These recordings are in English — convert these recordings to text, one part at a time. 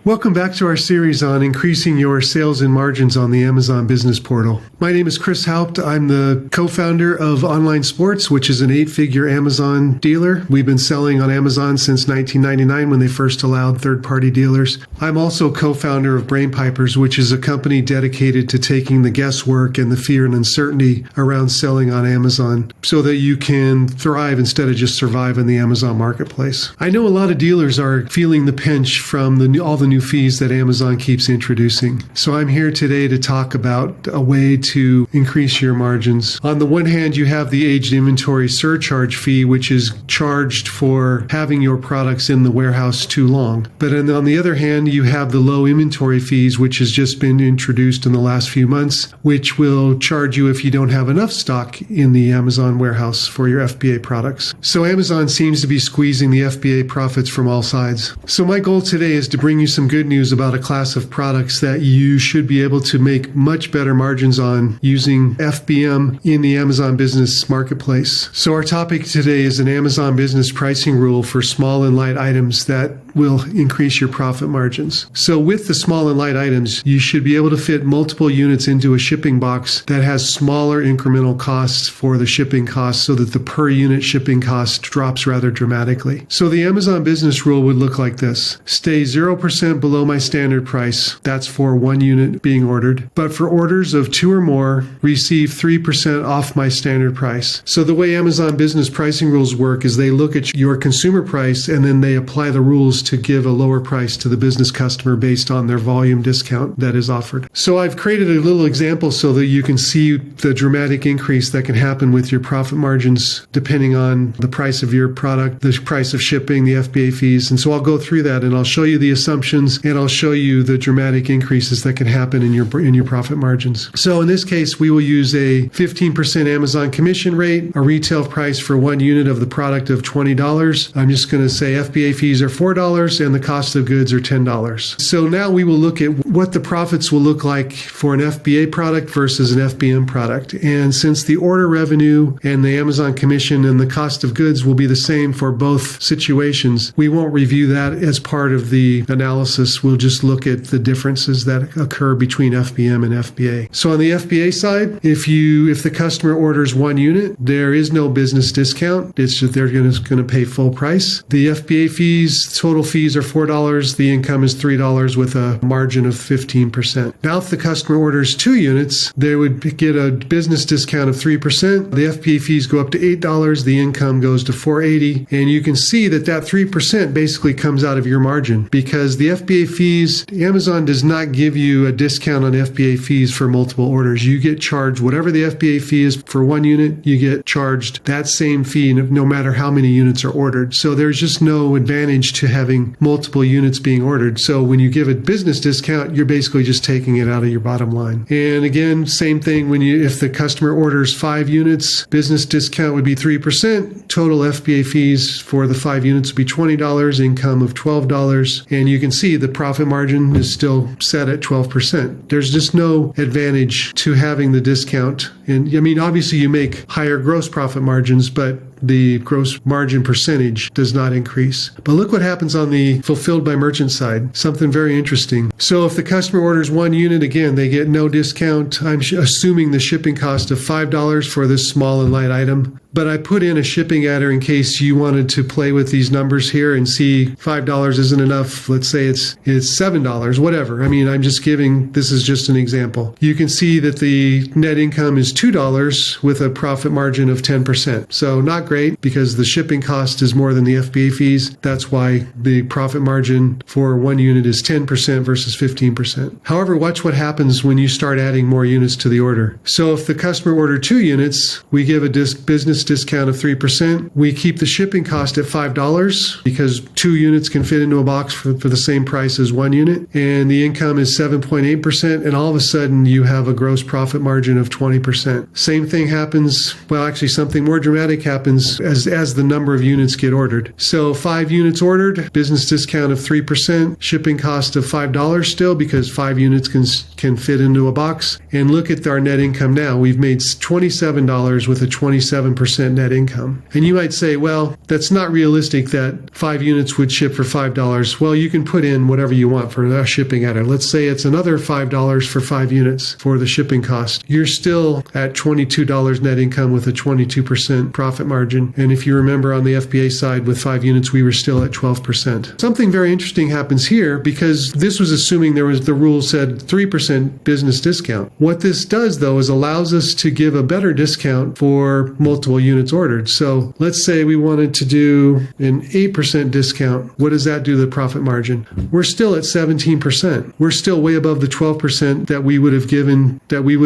Welcome back to our series on increasing your sales and margins on the Amazon Business Portal. My name is Chris Haupt. I'm the co-founder of Online Sports, which is an 8-figure Amazon dealer. We've been selling on Amazon since 1999 when they first allowed third-party dealers. I'm also co-founder of Brain Pipers, which is a company dedicated to taking the guesswork and the fear and uncertainty around selling on Amazon so that you can thrive instead of just survive in the Amazon marketplace. I know a lot of dealers are feeling the pinch from all the new fees that Amazon keeps introducing. So I'm here today to talk about a way to increase your margins. On the one hand, you have the aged inventory surcharge fee, which is charged for having your products in the warehouse too long. But on the other hand, you have the low inventory fees, which has just been introduced in the last few months, which will charge you if you don't have enough stock in the Amazon warehouse for your FBA products. So Amazon seems to be squeezing the FBA profits from all sides. So my goal today is to bring you some good news about a class of products that you should be able to make much better margins on using FBM in the Amazon Business Marketplace. So our topic today is an Amazon Business pricing rule for small and light items that will increase your profit margins. So with the small and light items, you should be able to fit multiple units into a shipping box that has smaller incremental costs for the shipping costs so that the per unit shipping cost drops rather dramatically. So the Amazon Business rule would look like this. Stay 0% below my standard price. That's for one unit being ordered. But for orders of 2 or more, receive 3% off my standard price. So the way Amazon Business pricing rules work is they look at your consumer price and then they apply the rules to give a lower price to the business customer based on their volume discount that is offered. So I've created a little example so that you can see the dramatic increase that can happen with your profit margins depending on the price of your product, the price of shipping, the FBA fees. And so I'll go through that and I'll show you the assumptions and I'll show you the dramatic increases that can happen in your profit margins. So in this case, we will use a 15% Amazon commission rate, a retail price for one unit of the product of $20. I'm just going to say FBA fees are $4 and the cost of goods are $10. So now we will look at what the profits will look like for an FBA product versus an FBM product. And since the order revenue and the Amazon commission and the cost of goods will be the same for both situations, we won't review that as part of the analysis. We'll just look at the differences that occur between FBM and FBA. So on the FBA side, if the customer orders one unit, there is no business discount. It's just they're going to pay full price. The FBA fees, total fees are $4. The income is $3 with a margin of 15%. Now, if the customer orders 2 units, they would get a business discount of 3%. The FBA fees go up to $8. The income goes to $4.80. And you can see that 3% basically comes out of your margin because the FBA fees, Amazon does not give you a discount on FBA fees for multiple orders. You get charged whatever the FBA fee is for one unit, you get charged that same fee no matter how many units are ordered. So there's just no advantage to having multiple units being ordered. So when you give a business discount, you're basically just taking it out of your bottom line. And again, same thing if the customer orders 5 units, business discount would be 3%. Total FBA fees for the 5 units would be $20, income of $12. And you can see the profit margin is still set at 12%. There's just no advantage to having the discount. And I mean, obviously you make higher gross profit margins, but the gross margin percentage does not increase. But look what happens on the fulfilled by merchant side. Something very interesting. So if the customer orders 1 unit, again, they get no discount. I'm assuming the shipping cost of $5 for this small and light item. But I put in a shipping adder in case you wanted to play with these numbers here and see $5 isn't enough. Let's say it's $7, whatever. I mean, this is just an example. You can see that the net income is $2 with a profit margin of 10%. So not great because the shipping cost is more than the FBA fees. That's why the profit margin for one unit is 10% versus 15%. However, watch what happens when you start adding more units to the order. So if the customer ordered 2 units, we give a business discount of 3%. We keep the shipping cost at $5 because 2 units can fit into a box for the same price as 1 unit. And the income is 7.8%. And all of a sudden you have a gross profit margin of 20%. Same thing happens. Well, actually something more dramatic happens happens as the number of units get ordered. So 5 units ordered, business discount of 3%, shipping cost of $5 still because 5 units can fit into a box. And look at our net income now. We've made $27 with a 27% net income. And you might say, well, that's not realistic that 5 units would ship for $5. Well, you can put in whatever you want for a shipping adder. Let's say it's another $5 for 5 units for the shipping cost. You're still at $22 net income with a 22% profit margin. And if you remember on the FBA side with 5 units, we were still at 12%. Something very interesting happens here because this was assuming the rule said 3% business discount. What this does though is allows us to give a better discount for multiple units ordered. So let's say we wanted to do an 8% discount. What does that do to the profit margin? We're still at 17%. We're still way above the 12% that we would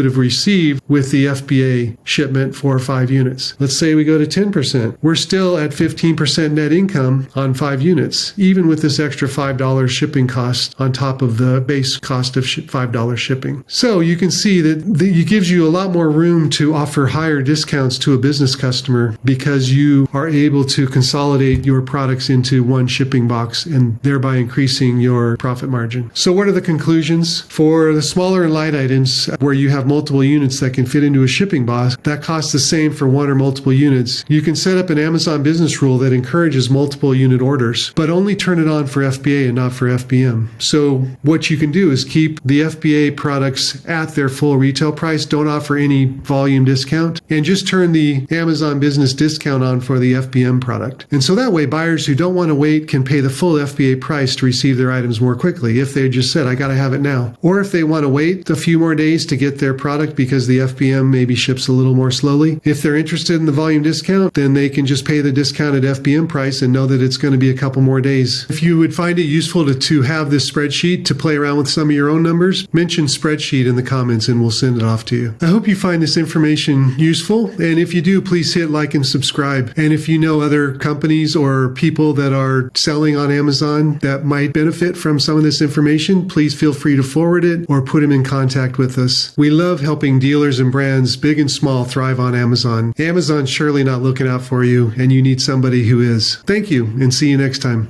have received with the FBA shipment for 5 units. Let's say we go to 10%. We're still at 15% net income on 5 units, even with this extra $5 shipping cost on top of the base cost of $5 shipping. So you can see that it gives you a lot more room to offer higher discounts to a business customer because you are able to consolidate your products into one shipping box and thereby increasing your profit margin. So what are the conclusions? For the smaller and light items where you have multiple units that can fit into a shipping box, that costs the same for one or multiple units. You can set up an Amazon business rule that encourages multiple unit orders, but only turn it on for FBA and not for FBM. So what you can do is keep the FBA products at their full retail price, don't offer any volume discount, and just turn the Amazon business discount on for the FBM product. And so that way buyers who don't want to wait can pay the full FBA price to receive their items more quickly if they just said, I got to have it now. Or if they want to wait a few more days to get their product because the FBM maybe ships a little more slowly. If they're interested in the volume discount, then they can just pay the discounted FBM price and know that it's going to be a couple more days. If you would find it useful to have this spreadsheet to play around with some of your own numbers, mention spreadsheet in the comments and we'll send it off to you. I hope you find this information useful. And if you do, please hit like and subscribe. And if you know other companies or people that are selling on Amazon that might benefit from some of this information, please feel free to forward it or put them in contact with us. We love helping dealers and brands, big and small, thrive on Amazon. Amazon's surely not looking out for you, and you need somebody who is. Thank you, and see you next time.